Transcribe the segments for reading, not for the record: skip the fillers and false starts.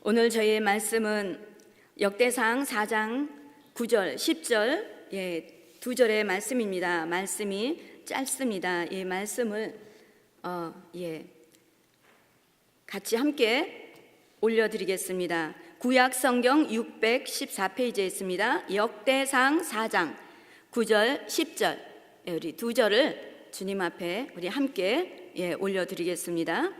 오늘 저희의 말씀은 역대상 4장 9절, 10절 두 절의 말씀입니다. 말씀이 짧습니다. 이 말씀을 같이 함께 올려드리겠습니다. 구약 성경 614페이지에 있습니다. 역대상 4장 9절, 10절 우리 두 절을 주님 앞에 우리 함께 올려드리겠습니다.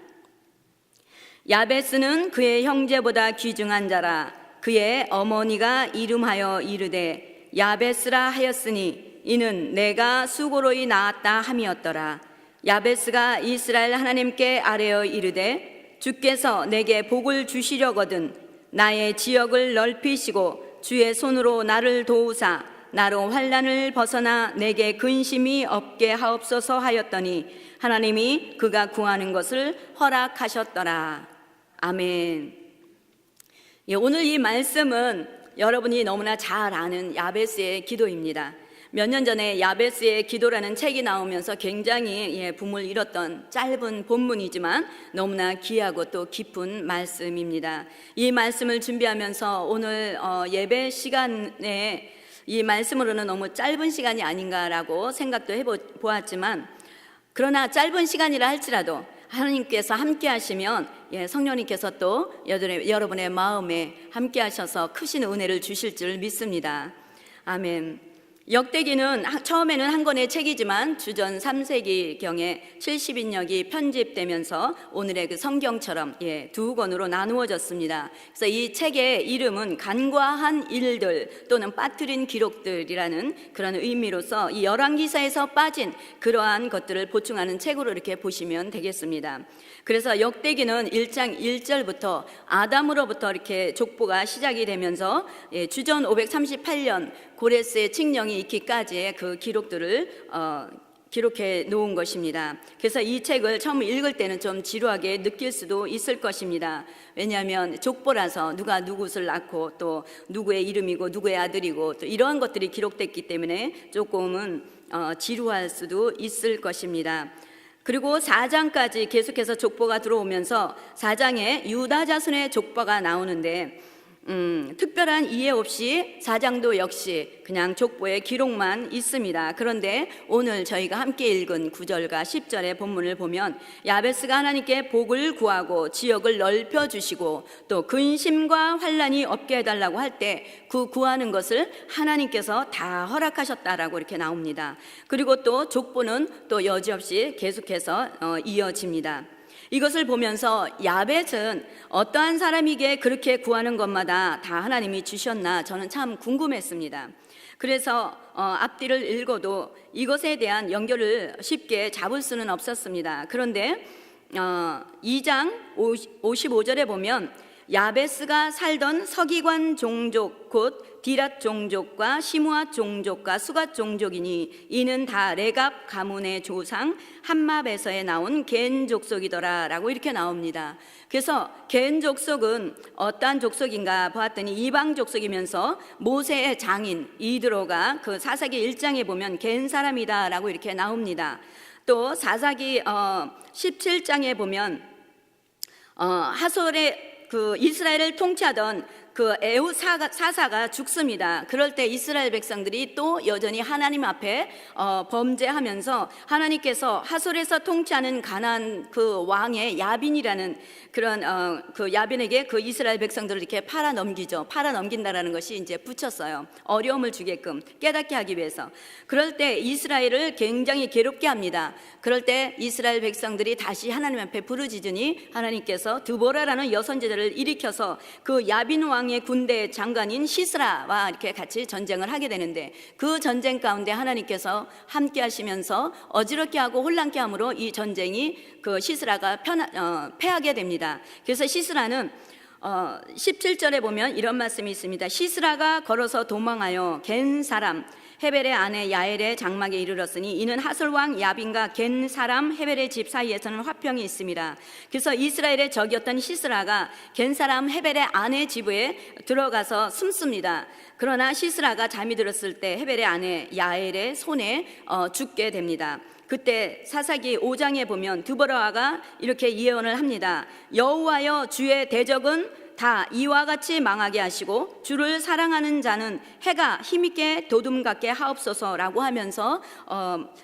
야베스는 그의 형제보다 귀중한 자라. 그의 어머니가 이름하여 이르되 야베스라 하였으니 이는 내가 수고로이 낳았다 함이었더라. 야베스가 이스라엘 하나님께 아뢰어 이르되 주께서 내게 복을 주시려거든 나의 지역을 넓히시고 주의 손으로 나를 도우사 나로 환난을 벗어나 내게 근심이 없게 하옵소서 하였더니 하나님이 그가 구하는 것을 허락하셨더라. 아멘. 오늘 이 말씀은 여러분이 너무나 잘 아는 야베스의 기도입니다. 몇 년 전에 야베스의 기도라는 책이 나오면서 굉장히 부물 일었던 짧은 본문이지만 너무나 귀하고 또 깊은 말씀입니다. 이 말씀을 준비하면서 오늘 예배 시간에 이 말씀으로는 너무 짧은 시간이 아닌가라고 생각도 해보았지만, 그러나 짧은 시간이라 할지라도 하나님께서 함께 하시면 성령님께서 또 여러분의 마음에 함께 하셔서 크신 은혜를 주실 줄 믿습니다. 아멘. 역대기는 처음에는 한 권의 책이지만 주전 3세기경에 70인역이 편집되면서 오늘의 그 성경처럼 두 권으로 나누어졌습니다. 그래서 이 책의 이름은 간과한 일들 또는 빠뜨린 기록들이라는 그런 의미로서 이 열왕기사에서 빠진 그러한 것들을 보충하는 책으로 이렇게 보시면 되겠습니다. 그래서 역대기는 1장 1절부터 아담으로부터 이렇게 족보가 시작이 되면서 주전 538년 고레스의 칙령이 있기까지의 그 기록들을 기록해 놓은 것입니다. 그래서 이 책을 처음 읽을 때는 좀 지루하게 느낄 수도 있을 것입니다. 왜냐하면 족보라서 누가 누구를 낳고 또 누구의 이름이고 누구의 아들이고 또 이러한 것들이 기록됐기 때문에 조금은 지루할 수도 있을 것입니다. 그리고 4장까지 계속해서 족보가 들어오면서 4장에 유다 자손의 족보가 나오는데 특별한 이해 없이 4장도 역시 그냥 족보의 기록만 있습니다. 그런데 오늘 저희가 함께 읽은 9절과 10절의 본문을 보면 야베스가 하나님께 복을 구하고 지역을 넓혀주시고 또 근심과 환난이 없게 해달라고 할 때 그 구하는 것을 하나님께서 다 허락하셨다라고 이렇게 나옵니다. 그리고 또 족보는 또 여지없이 계속해서 이어집니다. 이것을 보면서 야벳은 어떠한 사람에게 그렇게 구하는 것마다 다 하나님이 주셨나 저는 참 궁금했습니다. 그래서 앞뒤를 읽어도 이것에 대한 연결을 쉽게 잡을 수는 없었습니다. 그런데 2장 55절에 보면 야베스가 살던 서기관 종족 곧 디랏 종족과 시므앗 종족과 수갓 종족이니 이는 다 레갑 가문의 조상 함맙에서에 나온 겐 족속이더라 라고 이렇게 나옵니다. 그래서 겐 족속은 어떠한 족속인가 보았더니 이방 족속이면서 모세의 장인 이드로가 그 사사기 1장에 보면 겐 사람이다 라고 이렇게 나옵니다. 또 사사기 17장에 보면 하솔의 그 이스라엘을 통치하던 그 에훗 사사가 죽습니다. 그럴 때 이스라엘 백성들이 또 여전히 하나님 앞에 범죄하면서 하나님께서 하솔에서 통치하는 가나안 그 왕의 야빈이라는 그런 그 야빈에게 그 이스라엘 백성들을 이렇게 팔아 넘긴다라는 것이 이제 붙였어요. 어려움을 주게끔 깨닫게 하기 위해서. 그럴 때 이스라엘을 굉장히 괴롭게 합니다. 그럴 때 이스라엘 백성들이 다시 하나님 앞에 부르짖으니 하나님께서 드보라라는 여선제자를 일으켜서 그 야빈 왕의 군대 장관인 시스라와 이렇게 같이 전쟁을 하게 되는데 그 전쟁 가운데 하나님께서 함께 하시면서 어지럽게 하고 혼란케 함으로 이 전쟁이 그 시스라가 패하게 됩니다. 그래서 시스라는 17절에 보면 이런 말씀이 있습니다. 시스라가 걸어서 도망하여 겐 사람 헤벨의 아내 야엘의 장막에 이르렀으니 이는 하솔왕 야빈과 겐 사람 헤벨의 집 사이에서는 화평이 있습니다. 그래서 이스라엘의 적이었던 시스라가 겐 사람 헤벨의 아내 집에 들어가서 숨습니다. 그러나 시스라가 잠이 들었을 때 헤벨의 아내 야엘의 손에 죽게 됩니다. 그때 사사기 5장에 보면 드보라가 이렇게 예언을 합니다. 여호와여 주의 대적은 다 이와 같이 망하게 하시고 주를 사랑하는 자는 해가 힘있게 도둠같게 하옵소서라고 하면서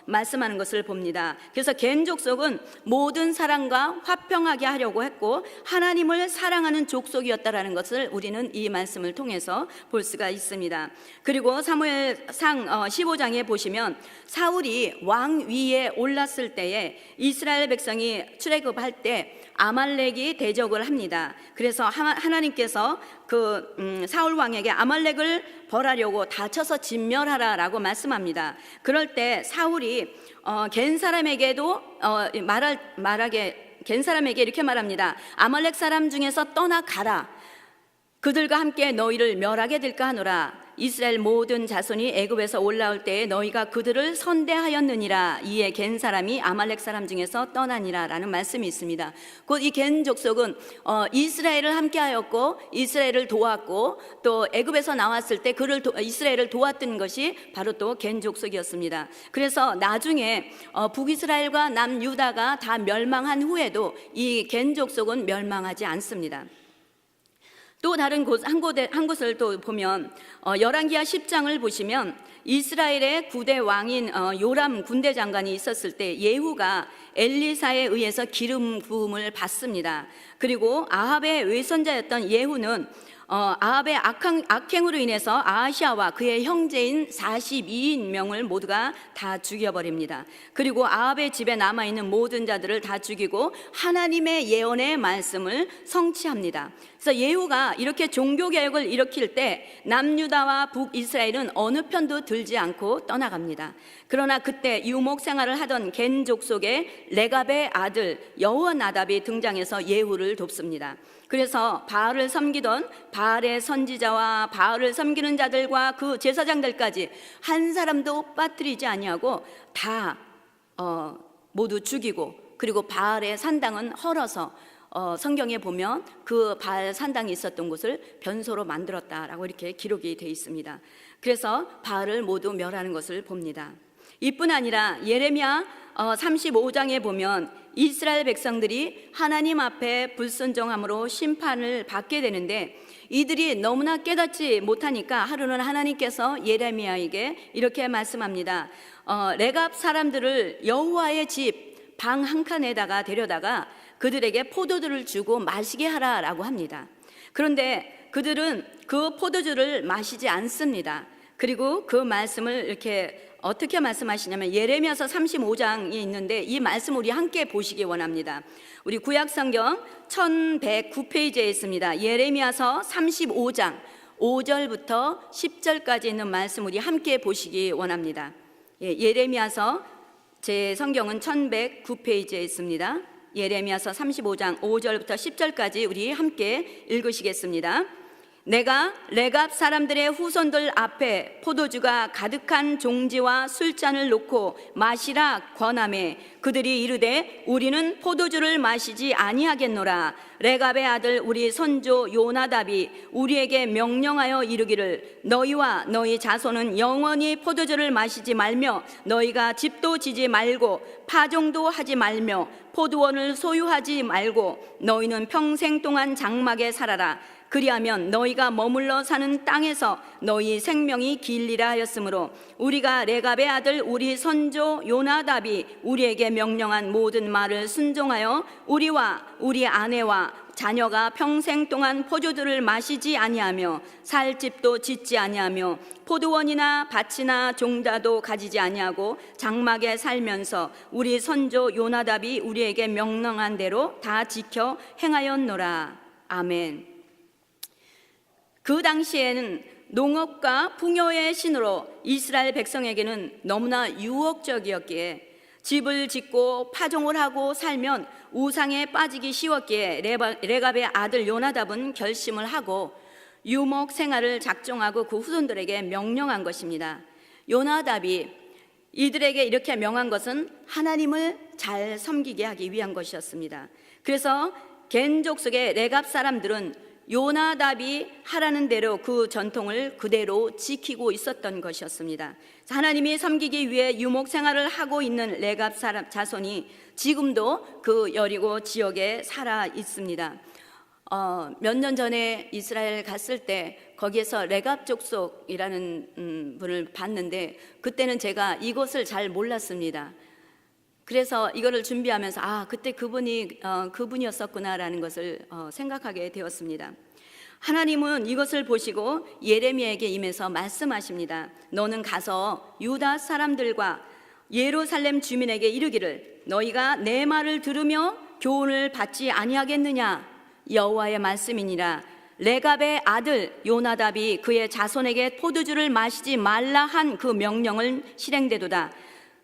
말씀하는 것을 봅니다. 그래서 겐 족속은 모든 사람과 화평하게 하려고 했고 하나님을 사랑하는 족속이었다라는 것을 우리는 이 말씀을 통해서 볼 수가 있습니다. 그리고 사무엘상 15장에 보시면 사울이 왕 위에 올랐을 때에 이스라엘 백성이 출애굽할 때 아말렉이 대적을 합니다. 그래서 하나님께서 사울 왕에게 아말렉을 벌하려고 다쳐서 진멸하라라고 말씀합니다. 그럴 때 사울이 겐 사람에게도 겐 사람에게 이렇게 말합니다. 아말렉 사람 중에서 떠나가라. 그들과 함께 너희를 멸하게 될까 하노라. 이스라엘 모든 자손이 애굽에서 올라올 때에 너희가 그들을 선대하였느니라. 이에 겐 사람이 아말렉 사람 중에서 떠나니라 라는 말씀이 있습니다. 곧 이 겐 족속은 이스라엘을 함께하였고 이스라엘을 도왔고 또 애굽에서 나왔을 때 이스라엘을 도왔던 것이 바로 또 겐 족속이었습니다. 그래서 나중에 북이스라엘과 남유다가 다 멸망한 후에도 이 겐 족속은 멸망하지 않습니다. 또 다른 한 곳을 또 보면 열왕기하 10장을 보시면 이스라엘의 9대 왕인 요람 군대 장관이 있었을 때 예후가 엘리사에 의해서 기름 부음을 받습니다. 그리고 아합의 외선자였던 예후는 아합의 악행으로 인해서 아하시아와 그의 형제인 42인명을 모두가 다 죽여버립니다. 그리고 아합의 집에 남아있는 모든 자들을 다 죽이고 하나님의 예언의 말씀을 성취합니다. 그래서 예후가 이렇게 종교개혁을 일으킬 때 남유다와 북이스라엘은 어느 편도 들지 않고 떠나갑니다. 그러나 그때 유목 생활을 하던 겐 족속의 레갑의 아들 여호나답이 등장해서 예후를 돕습니다. 그래서 바알을 섬기던 바알의 선지자와 바알을 섬기는 자들과 그 제사장들까지 한 사람도 빠뜨리지 아니하고 다 모두 죽이고, 그리고 바알의 산당은 헐어서 성경에 보면 그 바알 산당이 있었던 곳을 변소로 만들었다라고 이렇게 기록이 되어 있습니다. 그래서 바알을 모두 멸하는 것을 봅니다. 이뿐 아니라 예레미야 35장에 보면 이스라엘 백성들이 하나님 앞에 불순종함으로 심판을 받게 되는데 이들이 너무나 깨닫지 못하니까 하루는 하나님께서 예레미야에게 이렇게 말씀합니다. 레갑 사람들을 여호와의 집 방 한 칸에다가 데려다가 그들에게 포도주를 주고 마시게 하라라고 합니다. 그런데 그들은 그 포도주를 마시지 않습니다. 그리고 그 말씀을 이렇게 어떻게 말씀하시냐면 예레미야서 35장이 있는데 이 말씀 우리 함께 보시기 원합니다. 우리 구약성경 1109페이지에 있습니다. 예레미야서 35장 5절부터 10절까지 있는 말씀 우리 함께 보시기 원합니다. 예레미야서 제 성경은 1109페이지에 있습니다. 예레미야서 35장 5절부터 10절까지 우리 함께 읽으시겠습니다. 내가 레갑 사람들의 후손들 앞에 포도주가 가득한 종지와 술잔을 놓고 마시라 권하매 그들이 이르되 우리는 포도주를 마시지 아니하겠노라. 레갑의 아들 우리 선조 요나답이 우리에게 명령하여 이르기를 너희와 너희 자손은 영원히 포도주를 마시지 말며 너희가 집도 지지 말고 파종도 하지 말며 포도원을 소유하지 말고 너희는 평생 동안 장막에 살아라. 그리하면 너희가 머물러 사는 땅에서 너희 생명이 길리라 하였으므로 우리가 레갑의 아들 우리 선조 요나답이 우리에게 명령한 모든 말을 순종하여 우리와 우리 아내와 자녀가 평생 동안 포도주를 마시지 아니하며 살 집도 짓지 아니하며 포도원이나 밭이나 종자도 가지지 아니하고 장막에 살면서 우리 선조 요나답이 우리에게 명령한 대로 다 지켜 행하였노라. 아멘. 그 당시에는 농업과 풍요의 신으로 이스라엘 백성에게는 너무나 유혹적이었기에 집을 짓고 파종을 하고 살면 우상에 빠지기 쉬웠기에 레갑의 아들 요나답은 결심을 하고 유목 생활을 작정하고 그 후손들에게 명령한 것입니다. 요나답이 이들에게 이렇게 명한 것은 하나님을 잘 섬기게 하기 위한 것이었습니다. 그래서 겐 족속의 레갑 사람들은 요나답이 하라는 대로 그 전통을 그대로 지키고 있었던 것이었습니다. 하나님이 섬기기 위해 유목 생활을 하고 있는 레갑 자손이 지금도 그 여리고 지역에 살아 있습니다. 몇 년 전에 이스라엘 갔을 때 거기에서 레갑 족속이라는 분을 봤는데 그때는 제가 이곳을 잘 몰랐습니다. 그래서 이거를 준비하면서 그때 그분이 그분이었었구나라는 것을 생각하게 되었습니다. 하나님은 이것을 보시고 예레미야에게 임해서 말씀하십니다. 너는 가서 유다 사람들과 예루살렘 주민에게 이르기를 너희가 내 말을 들으며 교훈을 받지 아니하겠느냐. 여호와의 말씀이니라. 레갑의 아들 요나답이 그의 자손에게 포도주를 마시지 말라 한 그 명령을 실행되도다.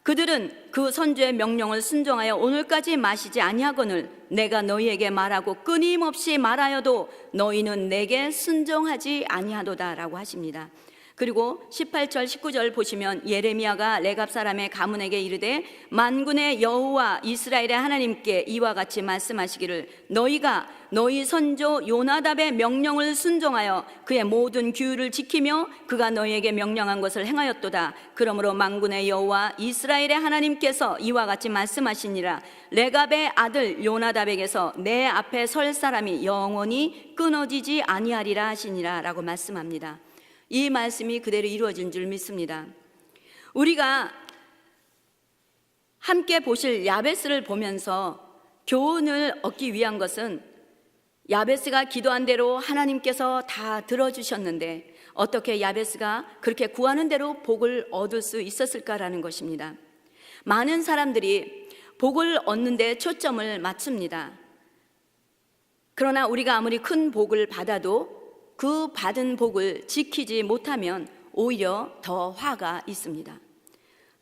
그들은 그 선주의 명령을 순종하여 오늘까지 마시지 아니하거늘 내가 너희에게 말하고 끊임없이 말하여도 너희는 내게 순종하지 아니하도다라고 하십니다. 그리고 18절 19절 보시면 예레미야가 레갑 사람의 가문에게 이르되 만군의 여호와 이스라엘의 하나님께 이와 같이 말씀하시기를 너희가 너희 선조 요나답의 명령을 순종하여 그의 모든 규율을 지키며 그가 너희에게 명령한 것을 행하였도다. 그러므로 만군의 여호와 이스라엘의 하나님께서 이와 같이 말씀하시니라. 레갑의 아들 요나답에게서 내 앞에 설 사람이 영원히 끊어지지 아니하리라 하시니라 라고 말씀합니다. 이 말씀이 그대로 이루어진 줄 믿습니다. 우리가 함께 보실 야베스를 보면서 교훈을 얻기 위한 것은 야베스가 기도한 대로 하나님께서 다 들어주셨는데 어떻게 야베스가 그렇게 구하는 대로 복을 얻을 수 있었을까라는 것입니다. 많은 사람들이 복을 얻는 데 초점을 맞춥니다. 그러나 우리가 아무리 큰 복을 받아도 그 받은 복을 지키지 못하면 오히려 더 화가 있습니다.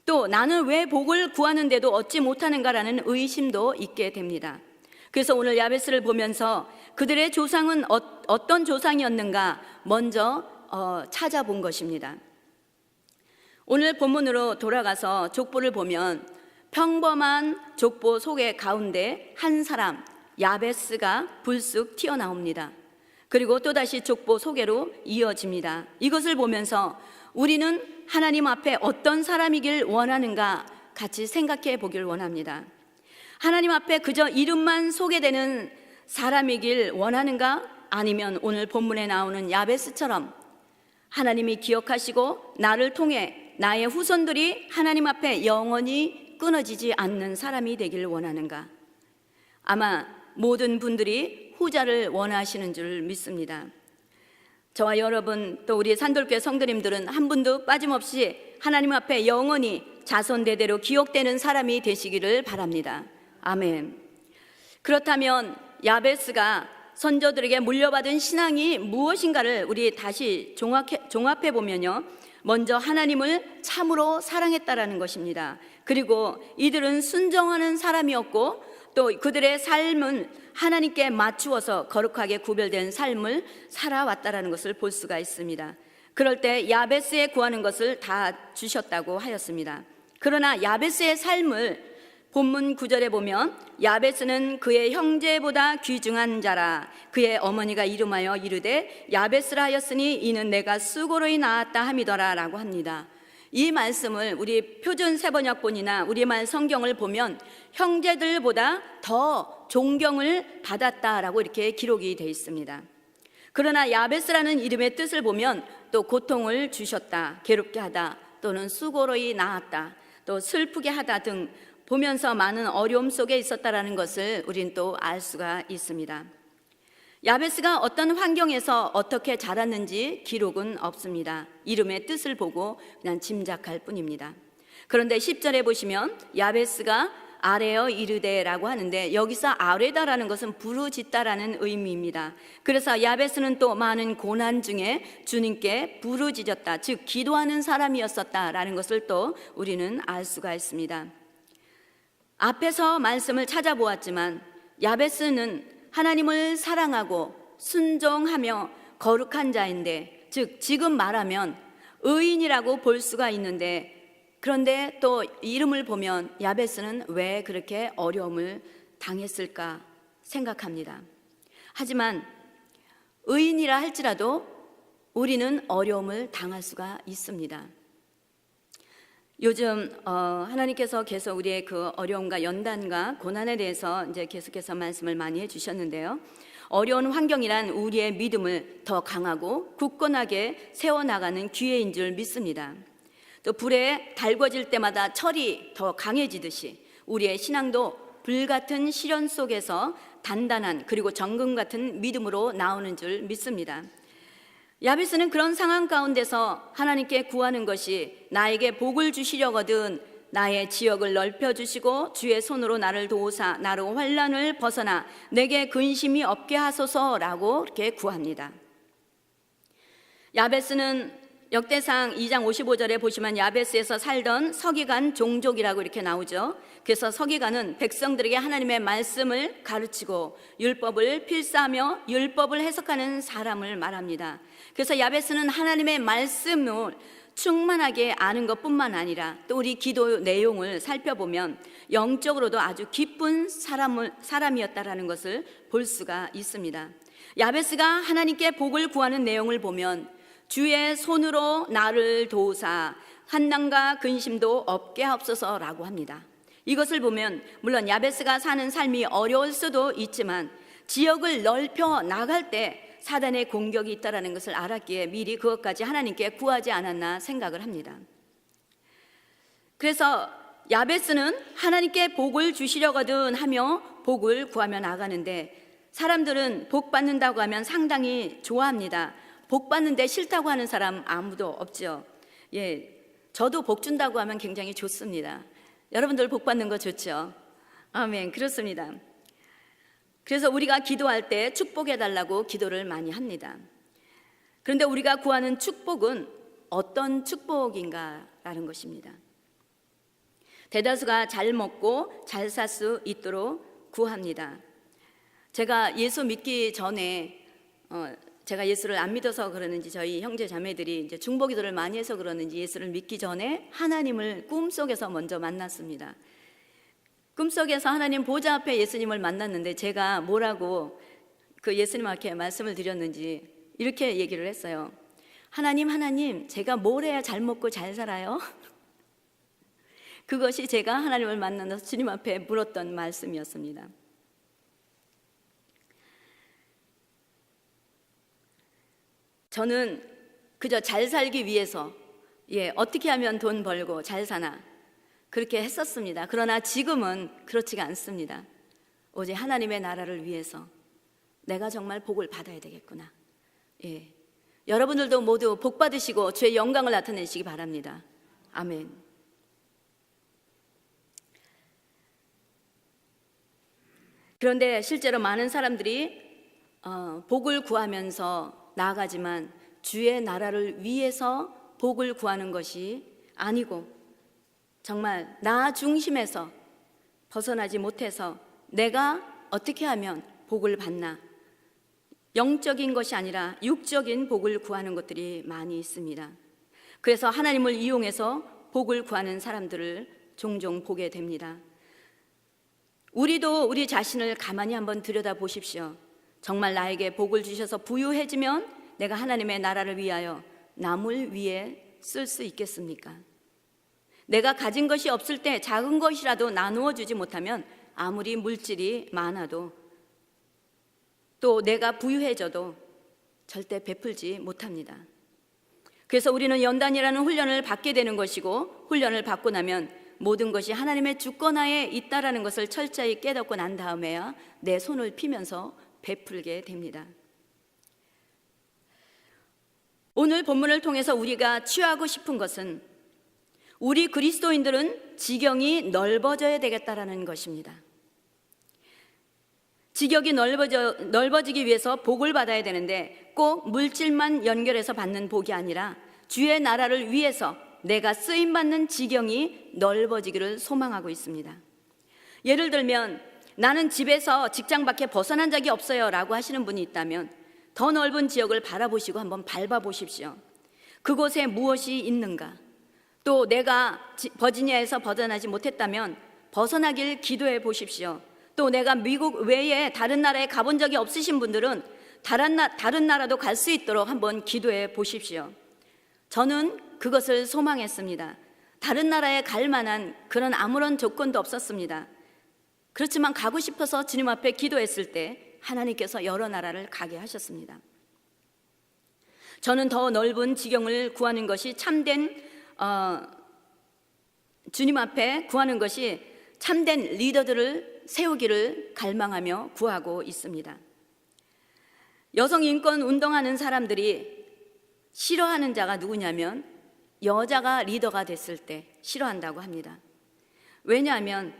또 나는 왜 복을 구하는데도 얻지 못하는가라는 의심도 있게 됩니다. 그래서 오늘 야베스를 보면서 그들의 조상은 어떤 조상이었는가 먼저 찾아본 것입니다. 오늘 본문으로 돌아가서 족보를 보면 평범한 족보 속의 가운데 한 사람 야베스가 불쑥 튀어나옵니다. 그리고 또다시 족보 소개로 이어집니다. 이것을 보면서 우리는 하나님 앞에 어떤 사람이길 원하는가 같이 생각해 보길 원합니다. 하나님 앞에 그저 이름만 소개되는 사람이길 원하는가? 아니면 오늘 본문에 나오는 야베스처럼 하나님이 기억하시고 나를 통해 나의 후손들이 하나님 앞에 영원히 끊어지지 않는 사람이 되길 원하는가? 아마 모든 분들이 후자를 원하시는 줄 믿습니다. 저와 여러분 또 우리 산돌교회 성도님들은 한 분도 빠짐없이 하나님 앞에 영원히 자손대대로 기억되는 사람이 되시기를 바랍니다. 아멘. 그렇다면 야베스가 선조들에게 물려받은 신앙이 무엇인가를 우리 다시 종합해 보면요, 먼저 하나님을 참으로 사랑했다라는 것입니다. 그리고 이들은 순종하는 사람이었고 또 그들의 삶은 하나님께 맞추어서 거룩하게 구별된 삶을 살아왔다라는 것을 볼 수가 있습니다. 그럴 때 야베스에 구하는 것을 다 주셨다고 하였습니다. 그러나 야베스의 삶을 본문 9절에 보면 야베스는 그의 형제보다 귀중한 자라. 그의 어머니가 이름하여 이르되 야베스라 하였으니 이는 내가 수고로이 낳았다 함이더라 라고 합니다. 이 말씀을 우리 표준 세번역본이나 우리말 성경을 보면 형제들보다 더 존경을 받았다라고 이렇게 기록이 되어 있습니다. 그러나 야베스라는 이름의 뜻을 보면 또 고통을 주셨다, 괴롭게 하다, 또는 수고로이 낳았다, 또 슬프게 하다 등 보면서 많은 어려움 속에 있었다라는 것을 우린 또 알 수가 있습니다. 야베스가 어떤 환경에서 어떻게 자랐는지 기록은 없습니다. 이름의 뜻을 보고 그냥 짐작할 뿐입니다. 그런데 10절에 보시면 야베스가 아뢰어 이르되라고 하는데 여기서 아뢰다라는 것은 부르짖다라는 의미입니다. 그래서 야베스는 또 많은 고난 중에 주님께 부르짖었다, 즉 기도하는 사람이었었다라는 것을 또 우리는 알 수가 있습니다. 앞에서 말씀을 찾아보았지만 야베스는 하나님을 사랑하고 순종하며 거룩한 자인데, 즉 지금 말하면 의인이라고 볼 수가 있는데, 그런데 또 이름을 보면 야베스는 왜 그렇게 어려움을 당했을까 생각합니다. 하지만 의인이라 할지라도 우리는 어려움을 당할 수가 있습니다. 요즘 하나님께서 계속 우리의 그 어려움과 연단과 고난에 대해서 이제 계속해서 말씀을 많이 해주셨는데요. 어려운 환경이란 우리의 믿음을 더 강하고 굳건하게 세워나가는 기회인 줄 믿습니다. 또 불에 달궈질 때마다 철이 더 강해지듯이 우리의 신앙도 불같은 시련 속에서 단단한 그리고 정금 같은 믿음으로 나오는 줄 믿습니다. 야베스는 그런 상황 가운데서 하나님께 구하는 것이 나에게 복을 주시려거든 나의 지역을 넓혀주시고 주의 손으로 나를 도우사 나로 환난을 벗어나 내게 근심이 없게 하소서라고 이렇게 구합니다. 야베스는 역대상 2장 55절에 보시면 야베스에서 살던 서기관 종족이라고 이렇게 나오죠. 그래서 서기관은 백성들에게 하나님의 말씀을 가르치고 율법을 필사하며 율법을 해석하는 사람을 말합니다. 그래서 야베스는 하나님의 말씀을 충만하게 아는 것뿐만 아니라 또 우리 기도 내용을 살펴보면 영적으로도 아주 기쁜 사람이었다라는 것을 볼 수가 있습니다. 야베스가 하나님께 복을 구하는 내용을 보면 주의 손으로 나를 도우사 환난과 근심도 없게 하옵소서라고 합니다. 이것을 보면 물론 야베스가 사는 삶이 어려울 수도 있지만 지역을 넓혀 나갈 때 사단의 공격이 있다는 것을 알았기에 미리 그것까지 하나님께 구하지 않았나 생각을 합니다. 그래서 야베스는 하나님께 복을 주시려거든 하며 복을 구하며 나가는데 사람들은 복 받는다고 하면 상당히 좋아합니다. 복 받는데 싫다고 하는 사람 아무도 없죠. 저도 복 준다고 하면 굉장히 좋습니다. 여러분들 복 받는 거 좋죠? 아멘. 그렇습니다. 그래서 우리가 기도할 때 축복해 달라고 기도를 많이 합니다. 그런데 우리가 구하는 축복은 어떤 축복인가라는 것입니다. 대다수가 잘 먹고 잘 살 수 있도록 구합니다. 제가 예수 믿기 전에 제가 예수를 안 믿어서 그러는지 저희 형제 자매들이 이제 중보기도를 많이 해서 그러는지 예수를 믿기 전에 하나님을 꿈속에서 먼저 만났습니다. 꿈속에서 하나님 보좌 앞에 예수님을 만났는데 제가 뭐라고 그 예수님 앞에 말씀을 드렸는지 이렇게 얘기를 했어요. 하나님, 제가 뭘 해야 잘 먹고 잘 살아요? 그것이 제가 하나님을 만나서 주님 앞에 물었던 말씀이었습니다. 저는 그저 잘 살기 위해서 어떻게 하면 돈 벌고 잘 사나 그렇게 했었습니다. 그러나 지금은 그렇지가 않습니다. 오직 하나님의 나라를 위해서 내가 정말 복을 받아야 되겠구나. 여러분들도 모두 복 받으시고 주의 영광을 나타내시기 바랍니다. 아멘. 그런데 실제로 많은 사람들이 복을 구하면서 나아가지만 주의 나라를 위해서 복을 구하는 것이 아니고 정말 나 중심에서 벗어나지 못해서 내가 어떻게 하면 복을 받나 영적인 것이 아니라 육적인 복을 구하는 것들이 많이 있습니다. 그래서 하나님을 이용해서 복을 구하는 사람들을 종종 보게 됩니다. 우리도 우리 자신을 가만히 한번 들여다보십시오. 정말 나에게 복을 주셔서 부유해지면 내가 하나님의 나라를 위하여 남을 위해 쓸 수 있겠습니까? 내가 가진 것이 없을 때 작은 것이라도 나누어 주지 못하면 아무리 물질이 많아도 또 내가 부유해져도 절대 베풀지 못합니다. 그래서 우리는 연단이라는 훈련을 받게 되는 것이고 훈련을 받고 나면 모든 것이 하나님의 주권하에 있다라는 것을 철저히 깨닫고 난 다음에야 내 손을 피면서 베풀게 됩니다. 오늘 본문을 통해서 우리가 취하고 싶은 것은 우리 그리스도인들은 지경이 넓어져야 되겠다라는 것입니다. 지경이 넓어지기 위해서 복을 받아야 되는데 꼭 물질만 연결해서 받는 복이 아니라 주의 나라를 위해서 내가 쓰임받는 지경이 넓어지기를 소망하고 있습니다. 예를 들면 나는 집에서 직장 밖에 벗어난 적이 없어요 라고 하시는 분이 있다면 더 넓은 지역을 바라보시고 한번 밟아보십시오. 그곳에 무엇이 있는가? 또 내가 버지니아에서 벗어나지 못했다면 벗어나길 기도해 보십시오. 또 내가 미국 외에 다른 나라에 가본 적이 없으신 분들은 다른 나라도 갈 수 있도록 한번 기도해 보십시오. 저는 그것을 소망했습니다. 다른 나라에 갈 만한 그런 아무런 조건도 없었습니다. 그렇지만 가고 싶어서 주님 앞에 기도했을 때 하나님께서 여러 나라를 가게 하셨습니다. 저는 더 넓은 지경을 구하는 것이 참된 주님 앞에 구하는 것이 참된 리더들을 세우기를 갈망하며 구하고 있습니다. 여성 인권 운동하는 사람들이 싫어하는 자가 누구냐면 여자가 리더가 됐을 때 싫어한다고 합니다. 왜냐하면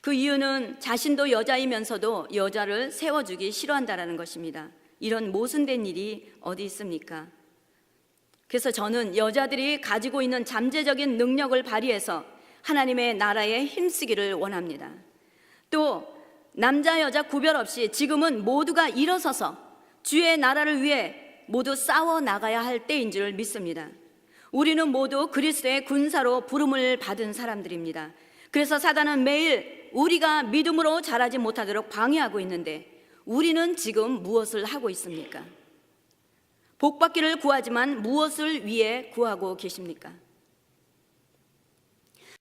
그 이유는 자신도 여자이면서도 여자를 세워주기 싫어한다는 것입니다. 이런 모순된 일이 어디 있습니까? 그래서 저는 여자들이 가지고 있는 잠재적인 능력을 발휘해서 하나님의 나라에 힘쓰기를 원합니다. 또 남자 여자 구별 없이 지금은 모두가 일어서서 주의 나라를 위해 모두 싸워 나가야 할 때인 줄 믿습니다. 우리는 모두 그리스도의 군사로 부름을 받은 사람들입니다. 그래서 사단은 매일 우리가 믿음으로 자라지 못하도록 방해하고 있는데 우리는 지금 무엇을 하고 있습니까? 복받기를 구하지만 무엇을 위해 구하고 계십니까?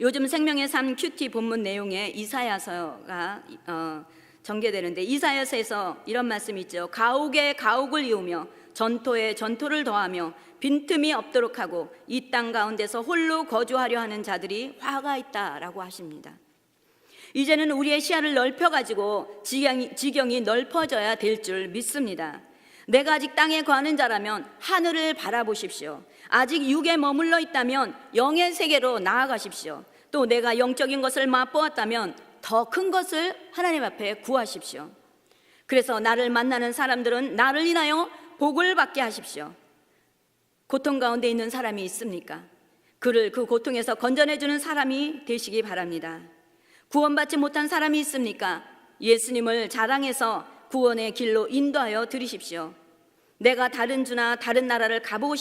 요즘 생명의 삶 큐티 본문 내용에 이사야서가 전개되는데 이사야서에서 이런 말씀이 있죠. 가옥에 가옥을 이으며 전토에 전토를 더하며 빈틈이 없도록 하고 이 땅 가운데서 홀로 거주하려 하는 자들이 화가 있다라고 하십니다. 이제는 우리의 시야를 넓혀가지고 지경이 넓어져야 될 줄 믿습니다. 내가 아직 땅에 거하는 자라면 하늘을 바라보십시오. 아직 육에 머물러 있다면 영의 세계로 나아가십시오. 또 내가 영적인 것을 맛보았다면 더 큰 것을 하나님 앞에 구하십시오. 그래서 나를 만나는 사람들은 나를 인하여 복을 받게 하십시오. 고통 가운데 있는 사람이 있습니까? 그를 그 고통에서 건져내주는 사람이 되시기 바랍니다. 구원받지 못한 사람이 있습니까? 예수님을 자랑해서 구원의 길로 인도하여 드리십시오. 내가 다른 주나 다른 나라를 가보고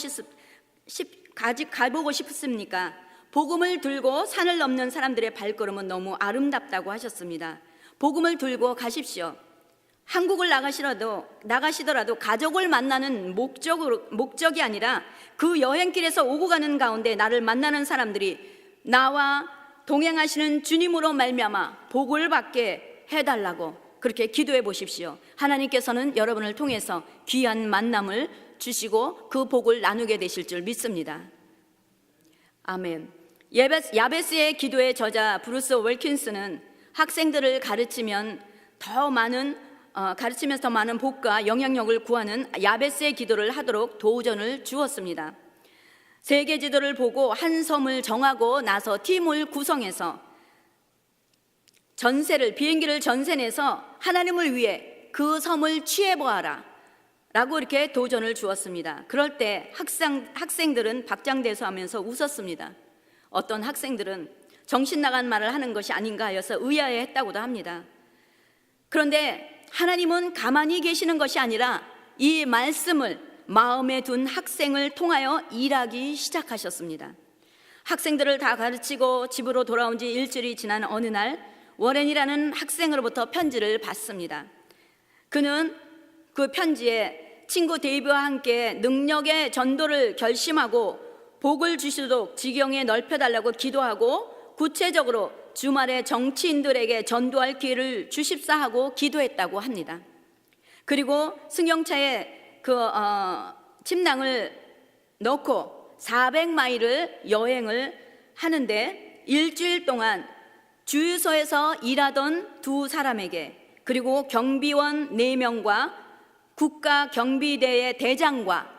싶습니까? 복음을 들고 산을 넘는 사람들의 발걸음은 너무 아름답다고 하셨습니다. 복음을 들고 가십시오. 한국을 나가시더라도 가족을 만나는 목적이 아니라 그 여행길에서 오고 가는 가운데 나를 만나는 사람들이 나와 동행하시는 주님으로 말미암아 복을 받게 해달라고 그렇게 기도해 보십시오. 하나님께서는 여러분을 통해서 귀한 만남을 주시고 그 복을 나누게 되실 줄 믿습니다. 아멘. 야베스의 기도의 저자 브루스 윌킨스는 학생들을 가르치면서 더 많은 복과 영향력을 구하는 야베스의 기도를 하도록 도전을 주었습니다. 세계 지도를 보고 한 섬을 정하고 나서 팀을 구성해서 비행기를 전세내서 하나님을 위해 그 섬을 취해보아라 라고 이렇게 도전을 주었습니다. 그럴 때 학생들은 박장대소하면서 웃었습니다. 어떤 학생들은 정신 나간 말을 하는 것이 아닌가 하여서 의아해했다고도 합니다. 그런데 하나님은 가만히 계시는 것이 아니라 이 말씀을 마음에 둔 학생을 통하여 일하기 시작하셨습니다. 학생들을 다 가르치고 집으로 돌아온 지 일주일이 지난 어느 날 워렌이라는 학생으로부터 편지를 받습니다. 그는 그 편지에 친구 데이비와 함께 능력의 전도를 결심하고 복을 주시도록 지경에 넓혀달라고 기도하고 구체적으로 주말에 정치인들에게 전도할 기회를 주십사 하고 기도했다고 합니다. 그리고 승용차에 침낭을 넣고 400마일을 여행을 하는데 일주일 동안 주유소에서 일하던 두 사람에게 그리고 경비원 4명과 국가경비대의 대장과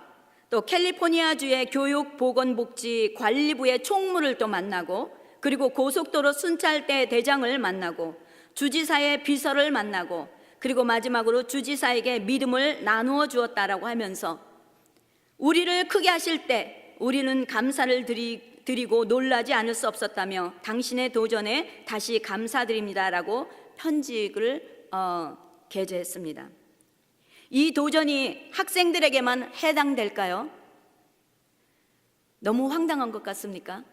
또 캘리포니아주의 교육보건복지관리부의 총무를 또 만나고 그리고 고속도로 순찰대 대장을 만나고 주지사의 비서를 만나고 그리고 마지막으로 주지사에게 믿음을 나누어 주었다라고 하면서 우리를 크게 하실 때 우리는 감사를 드리고 놀라지 않을 수 없었다며 당신의 도전에 다시 감사드립니다라고 편지를 게재했습니다. 이 도전이 학생들에게만 해당될까요? 너무 황당한 것 같습니까?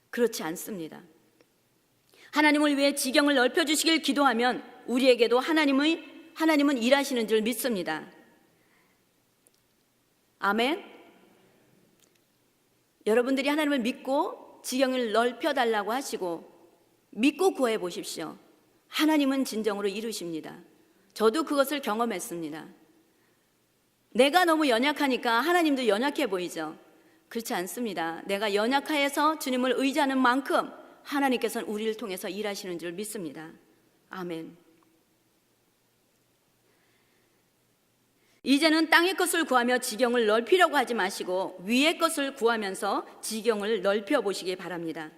그렇지 않습니다. 하나님을 위해 지경을 넓혀주시길 기도하면 우리에게도 하나님은 일하시는 줄 믿습니다. 아멘. 여러분들이 하나님을 믿고 지경을 넓혀달라고 하시고 믿고 구해 보십시오. 하나님은 진정으로 이루십니다. 저도 그것을 경험했습니다. 내가 너무 연약하니까 하나님도 연약해 보이죠? 그렇지 않습니다. 내가 연약해서 주님을 의지하는 만큼 하나님께서는 우리를 통해서 일하시는 줄 믿습니다. 아멘. 이제는 땅의 것을 구하며 지경을 넓히려고 하지 마시고 위의 것을 구하면서 지경을 넓혀 보시기 바랍니다.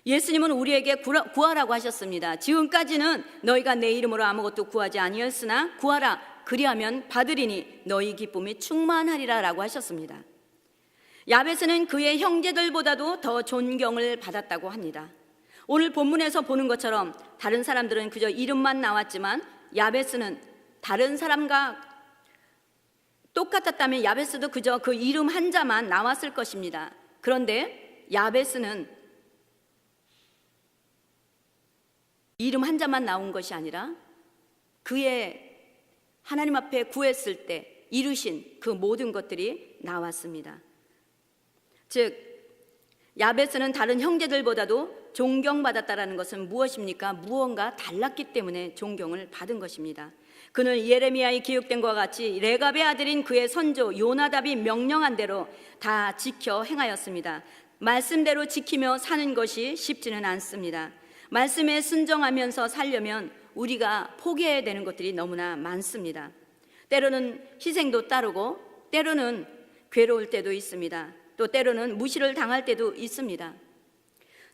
예수님은 우리에게 구하라고 하셨습니다. 지금까지는 너희가 내 이름으로 아무것도 구하지 아니었으나 구하라 그리하면 받으리니 너희 기쁨이 충만하리라 라고 하셨습니다. 야베스는 그의 형제들보다도 더 존경을 받았다고 합니다. 오늘 본문에서 보는 것처럼 다른 사람들은 그저 이름만 나왔지만 야베스는 다른 사람과 똑같았다면 야베스도 그저 그 이름 한자만 나왔을 것입니다. 그런데 야베스는 이름 한자만 나온 것이 아니라 그의 하나님 앞에 구했을 때 이루신 그 모든 것들이 나왔습니다. 즉 야베스는 다른 형제들보다도 존경받았다라는 것은 무엇입니까? 무언가 달랐기 때문에 존경을 받은 것입니다. 그는 예레미야에 기록된 것과 같이 레갑의 아들인 그의 선조 요나답이 명령한 대로 다 지켜 행하였습니다. 말씀대로 지키며 사는 것이 쉽지는 않습니다. 말씀에 순종하면서 살려면 우리가 포기해야 되는 것들이 너무나 많습니다. 때로는 희생도 따르고 때로는 괴로울 때도 있습니다. 또 때로는 무시를 당할 때도 있습니다.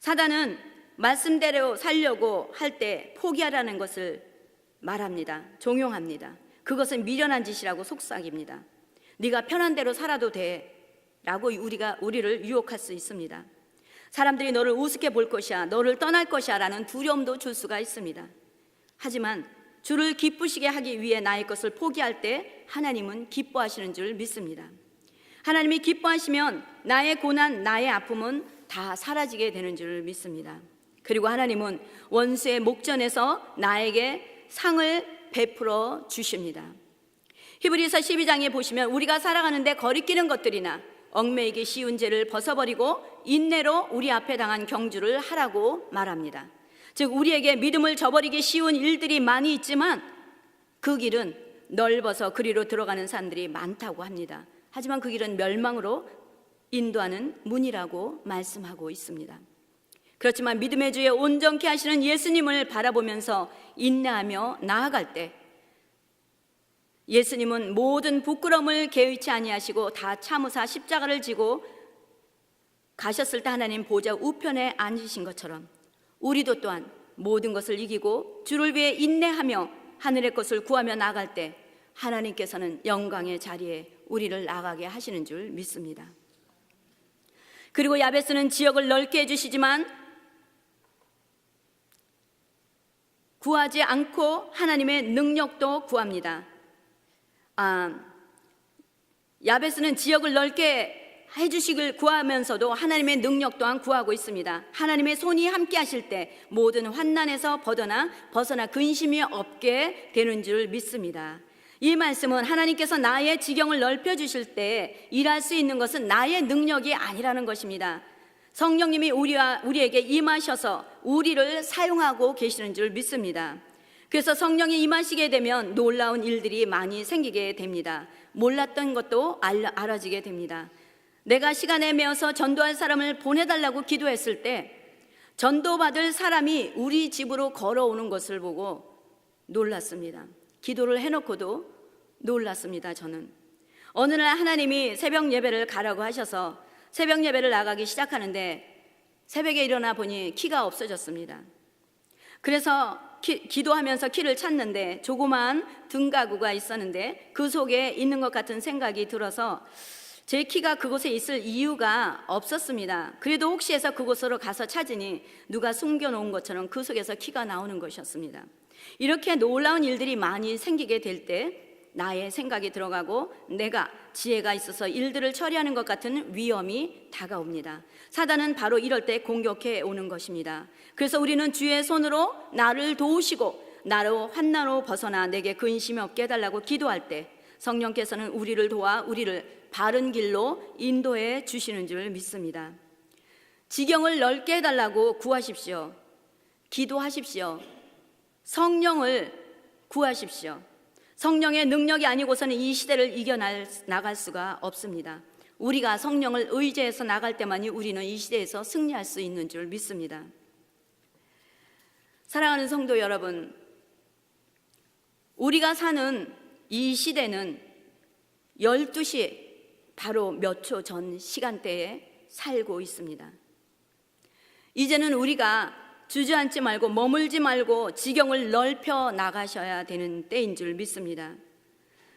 사단은 말씀대로 살려고 할 때 포기하라는 것을 말합니다. 종용합니다. 그것은 미련한 짓이라고 속삭입니다. 네가 편한 대로 살아도 돼 라고 우리를 유혹할 수 있습니다. 사람들이 너를 우습게 볼 것이야, 너를 떠날 것이야 라는 두려움도 줄 수가 있습니다. 하지만 주를 기쁘시게 하기 위해 나의 것을 포기할 때 하나님은 기뻐하시는 줄 믿습니다. 하나님이 기뻐하시면 나의 고난, 나의 아픔은 다 사라지게 되는 줄 믿습니다. 그리고 하나님은 원수의 목전에서 나에게 상을 베풀어 주십니다. 히브리서 12장에 보시면 우리가 살아가는데 거리끼는 것들이나 얽매이기 쉬운 죄를 벗어버리고 인내로 우리 앞에 당한 경주를 하라고 말합니다. 즉 우리에게 믿음을 저버리기 쉬운 일들이 많이 있지만 그 길은 넓어서 그리로 들어가는 사람들이 많다고 합니다. 하지만 그 길은 멸망으로 인도하는 문이라고 말씀하고 있습니다. 그렇지만 믿음의 주에 온전케 하시는 예수님을 바라보면서 인내하며 나아갈 때 예수님은 모든 부끄러움을 개의치 아니하시고 다 참으사 십자가를 지고 가셨을 때 하나님 보좌 우편에 앉으신 것처럼 우리도 또한 모든 것을 이기고 주를 위해 인내하며 하늘의 것을 구하며 나아갈 때 하나님께서는 영광의 자리에 우리를 나가게 하시는 줄 믿습니다. 그리고 야베스는 지역을 넓게 해주시지만 구하지 않고 하나님의 능력도 구합니다. 야베스는 지역을 넓게 해주시길 구하면서도 하나님의 능력 또한 구하고 있습니다. 하나님의 손이 함께 하실 때 모든 환난에서 벗어나 근심이 없게 되는 줄 믿습니다. 이 말씀은 하나님께서 나의 지경을 넓혀주실 때 일할 수 있는 것은 나의 능력이 아니라는 것입니다. 성령님이 우리에게 임하셔서 우리를 사용하고 계시는 줄 믿습니다. 그래서 성령이 임하시게 되면 놀라운 일들이 많이 생기게 됩니다. 몰랐던 것도 알아지게 됩니다. 내가 시간에 매어서 전도할 사람을 보내달라고 기도했을 때 전도받을 사람이 우리 집으로 걸어오는 것을 보고 놀랐습니다. 기도를 해놓고도 놀랐습니다. 저는 어느 날 하나님이 새벽 예배를 가라고 하셔서 새벽 예배를 나가기 시작하는데 새벽에 일어나 보니 키가 없어졌습니다. 그래서 기도하면서 키를 찾는데 조그마한 등가구가 있었는데 그 속에 있는 것 같은 생각이 들어서 제 키가 그곳에 있을 이유가 없었습니다. 그래도 혹시 해서 그곳으로 가서 찾으니 누가 숨겨놓은 것처럼 그 속에서 키가 나오는 것이었습니다. 이렇게 놀라운 일들이 많이 생기게 될 때 나의 생각이 들어가고 내가 지혜가 있어서 일들을 처리하는 것 같은 위험이 다가옵니다. 사단은 바로 이럴 때 공격해 오는 것입니다. 그래서 우리는 주의 손으로 나를 도우시고 나로 환난으로 벗어나 내게 근심이 없게 해달라고 기도할 때 성령께서는 우리를 도와 우리를 바른 길로 인도해 주시는 줄 믿습니다. 지경을 넓게 해달라고 구하십시오. 기도하십시오. 성령을 구하십시오. 성령의 능력이 아니고서는 이 시대를 이겨나갈 수가 없습니다. 우리가 성령을 의지해서 나갈 때만이 우리는 이 시대에서 승리할 수 있는 줄 믿습니다. 사랑하는 성도 여러분, 우리가 사는 이 시대는 12시 바로 몇 초 전 시간대에 살고 있습니다. 이제는 우리가 주저앉지 말고 머물지 말고 지경을 넓혀 나가셔야 되는 때인 줄 믿습니다.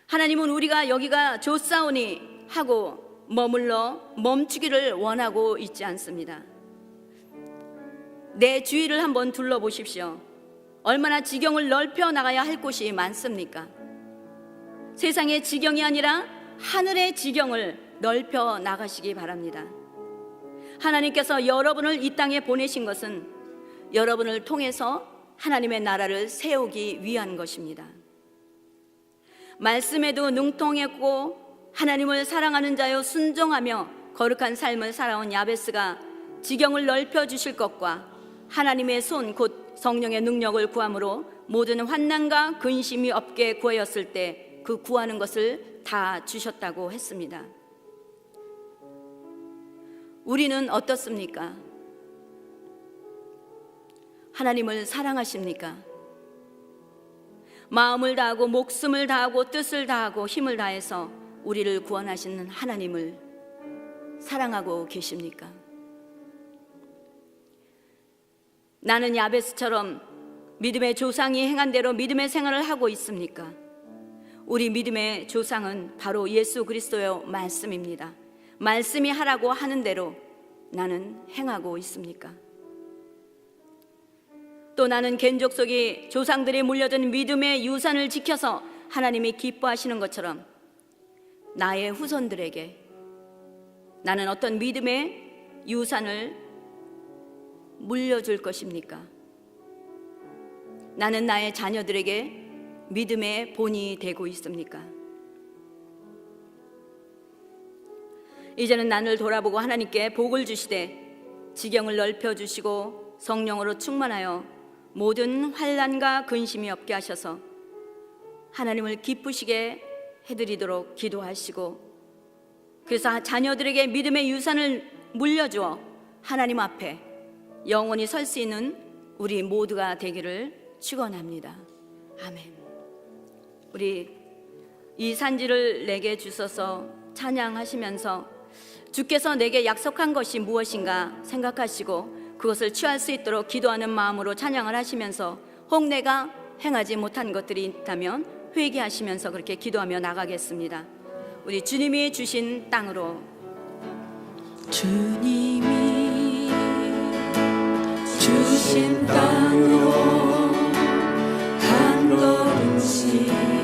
하나님은 우리가 여기가 좋사오니 하고 머물러 멈추기를 원하고 있지 않습니다. 내 주위를 한번 둘러보십시오. 얼마나 지경을 넓혀 나가야 할 곳이 많습니까? 세상의 지경이 아니라 하늘의 지경을 넓혀 나가시기 바랍니다. 하나님께서 여러분을 이 땅에 보내신 것은 여러분을 통해서 하나님의 나라를 세우기 위한 것입니다. 말씀에도 능통했고 하나님을 사랑하는 자여 순종하며 거룩한 삶을 살아온 야베스가 지경을 넓혀 주실 것과 하나님의 손 곧 성령의 능력을 구함으로 모든 환난과 근심이 없게 구하였을 때 그 구하는 것을 다 주셨다고 했습니다. 우리는 어떻습니까? 하나님을 사랑하십니까? 마음을 다하고 목숨을 다하고 뜻을 다하고 힘을 다해서 우리를 구원하시는 하나님을 사랑하고 계십니까? 나는 야베스처럼 믿음의 조상이 행한 대로 믿음의 생활을 하고 있습니까? 우리 믿음의 조상은 바로 예수 그리스도의 말씀입니다. 말씀이 하라고 하는 대로 나는 행하고 있습니까? 또 나는 겐족 속이 조상들이 물려준 믿음의 유산을 지켜서 하나님이 기뻐하시는 것처럼 나의 후손들에게 나는 어떤 믿음의 유산을 물려줄 것입니까? 나는 나의 자녀들에게 믿음의 본이 되고 있습니까? 이제는 나를 돌아보고 하나님께 복을 주시되 지경을 넓혀주시고 성령으로 충만하여 모든 환난과 근심이 없게 하셔서 하나님을 기쁘시게 해드리도록 기도하시고, 그래서 자녀들에게 믿음의 유산을 물려주어 하나님 앞에 영원히 설 수 있는 우리 모두가 되기를 축원합니다. 아멘. 우리 이 산지를 내게 주셔서 찬양하시면서 주께서 내게 약속한 것이 무엇인가 생각하시고 그것을 취할 수 있도록 기도하는 마음으로 찬양을 하시면서 혹 내가 행하지 못한 것들이 있다면 회개하시면서 그렇게 기도하며 나가겠습니다. 우리 주님이 주신 땅으로, 주님이 주신 땅으로 한 걸음씩